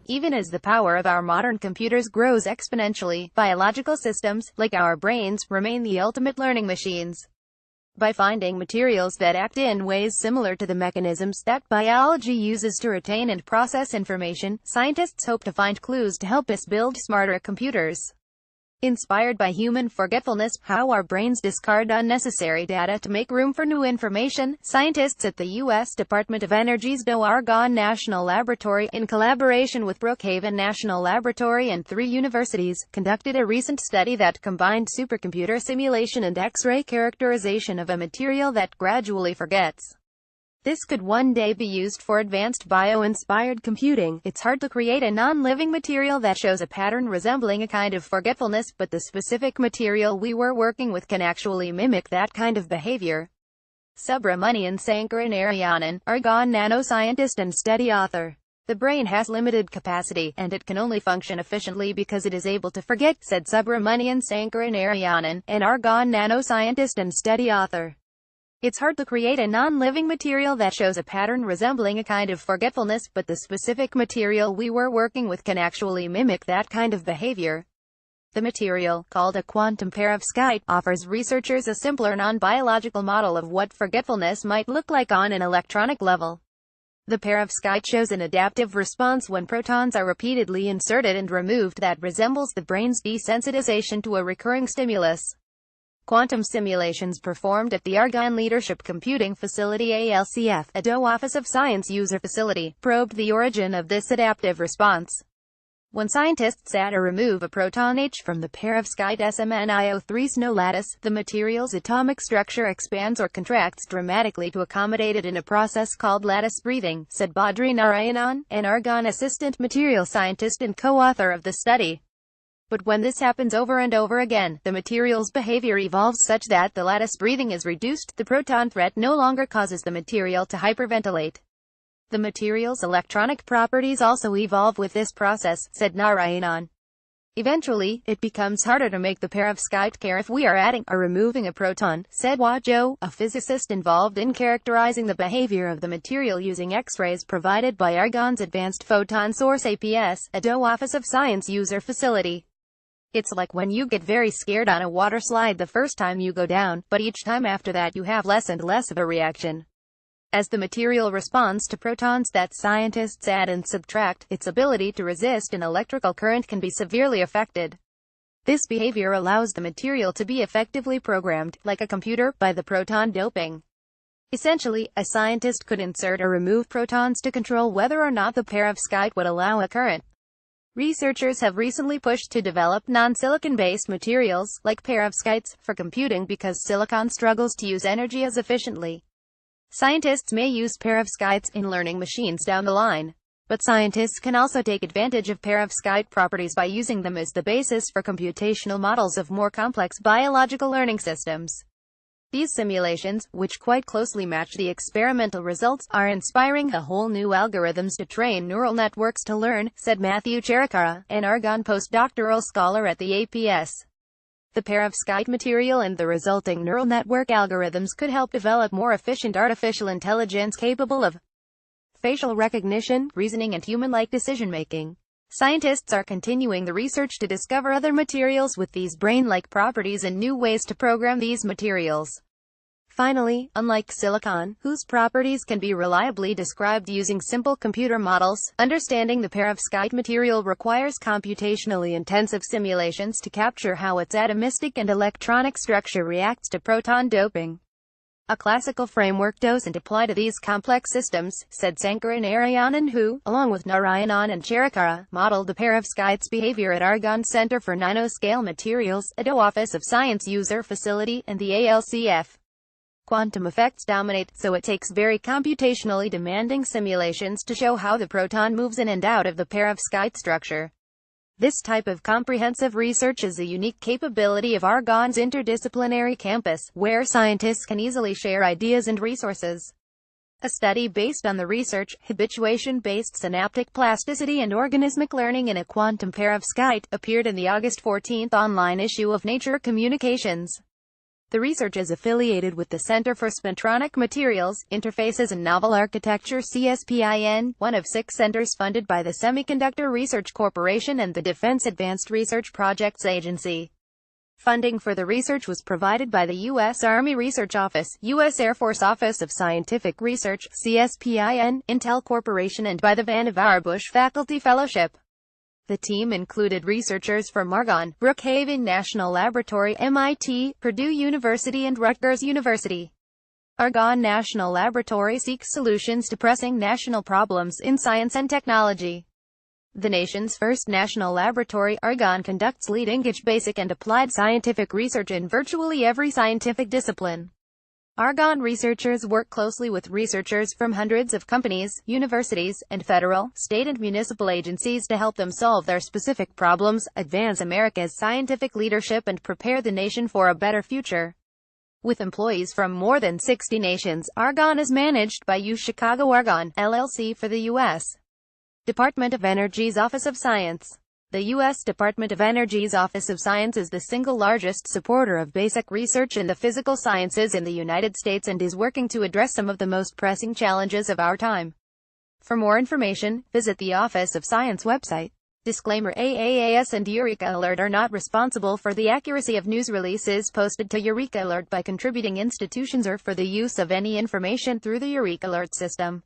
Even as the power of our modern computers grows exponentially, biological systems, like our brains, remain the ultimate learning machines. By finding materials that act in ways similar to the mechanisms that biology uses to retain and process information, scientists hope to find clues to help us build smarter computers. Inspired by human forgetfulness, how our brains discard unnecessary data to make room for new information, scientists at the U.S. Department of Energy's Argonne National Laboratory, in collaboration with Brookhaven National Laboratory and 3 universities, conducted a recent study that combined supercomputer simulation and X-ray characterization of a material that gradually forgets. This could one day be used for advanced bio-inspired computing. It's hard to create a non-living material that shows a pattern resembling a kind of forgetfulness, but the specific material we were working with can actually mimic that kind of behavior. Subramanian Sankaranarayanan, Argonne nanoscientist and study author. The brain has limited capacity, and it can only function efficiently because it is able to forget, said Subramanian Sankaranarayanan, an Argonne nanoscientist and study author. It's hard to create a non-living material that shows a pattern resembling a kind of forgetfulness, but the specific material we were working with can actually mimic that kind of behavior. The material, called a quantum perovskite, offers researchers a simpler non-biological model of what forgetfulness might look like on an electronic level. The perovskite shows an adaptive response when protons are repeatedly inserted and removed that resembles the brain's desensitization to a recurring stimulus. Quantum simulations performed at the Argonne Leadership Computing Facility (ALCF), a DOE Office of Science user facility, probed the origin of this adaptive response. When scientists add or remove a proton H from the perovskite SMNIO3 snow lattice, the material's atomic structure expands or contracts dramatically to accommodate it in a process called lattice breathing, said Badri Narayanan, an Argonne assistant material scientist and co-author of the study. But when this happens over and over again, the material's behavior evolves such that the lattice breathing is reduced. The proton threat no longer causes the material to hyperventilate. The material's electronic properties also evolve with this process, said Narayanan. Eventually, it becomes harder to make the perovskite care if we are adding or removing a proton, said Hua Zhou, a physicist involved in characterizing the behavior of the material using X-rays provided by Argonne's Advanced Photon Source APS, a DOE Office of Science user facility. It's like when you get very scared on a water slide the first time you go down, but each time after that you have less and less of a reaction. As the material responds to protons that scientists add and subtract, its ability to resist an electrical current can be severely affected. This behavior allows the material to be effectively programmed, like a computer, by the proton doping. Essentially, a scientist could insert or remove protons to control whether or not the perovskite would allow a current. Researchers have recently pushed to develop non-silicon-based materials, like perovskites, for computing because silicon struggles to use energy as efficiently. Scientists may use perovskites in learning machines down the line. But scientists can also take advantage of perovskite properties by using them as the basis for computational models of more complex biological learning systems. These simulations, which quite closely match the experimental results, are inspiring a whole new algorithms to train neural networks to learn, said Matthew Cherakara, an Argonne postdoctoral scholar at the APS. The perovskite material and the resulting neural network algorithms could help develop more efficient artificial intelligence capable of facial recognition, reasoning and human-like decision-making. Scientists are continuing the research to discover other materials with these brain-like properties and new ways to program these materials. Finally, unlike silicon, whose properties can be reliably described using simple computer models, understanding the perovskite material requires computationally intensive simulations to capture how its atomistic and electronic structure reacts to proton doping. A classical framework doesn't apply to these complex systems, said Sankaranarayanan, who, along with Narayanan and Cherakara, modeled the perovskite's behavior at Argonne Center for Nanoscale Materials, a DOE Office of Science user facility, and the ALCF. Quantum effects dominate, so it takes very computationally demanding simulations to show how the proton moves in and out of the perovskite structure. This type of comprehensive research is a unique capability of Argonne's interdisciplinary campus, where scientists can easily share ideas and resources. A study based on the research, habituation-based synaptic plasticity and organismic learning in a quantum perovskite, appeared in the August 14 online issue of Nature Communications. The research is affiliated with the Center for Spintronic Materials, Interfaces and Novel Architecture (CSPIN), one of 6 centers funded by the Semiconductor Research Corporation and the Defense Advanced Research Projects Agency. Funding for the research was provided by the U.S. Army Research Office, U.S. Air Force Office of Scientific Research, CSPIN, Intel Corporation and by the Vannevar Bush Faculty Fellowship. The team included researchers from Argonne, Brookhaven National Laboratory, MIT, Purdue University and Rutgers University. Argonne National Laboratory seeks solutions to pressing national problems in science and technology. The nation's first national laboratory, Argonne conducts leading-edge basic and applied scientific research in virtually every scientific discipline. Argonne researchers work closely with researchers from hundreds of companies, universities, and federal, state and municipal agencies to help them solve their specific problems, advance America's scientific leadership and prepare the nation for a better future. With employees from more than 60 nations, Argonne is managed by U Chicago Argonne, LLC for the U.S. Department of Energy's Office of Science. The U.S. Department of Energy's Office of Science is the single largest supporter of basic research in the physical sciences in the United States and is working to address some of the most pressing challenges of our time. For more information, visit the Office of Science website. Disclaimer: AAAS and Eureka Alert are not responsible for the accuracy of news releases posted to Eureka Alert by contributing institutions or for the use of any information through the Eureka Alert system.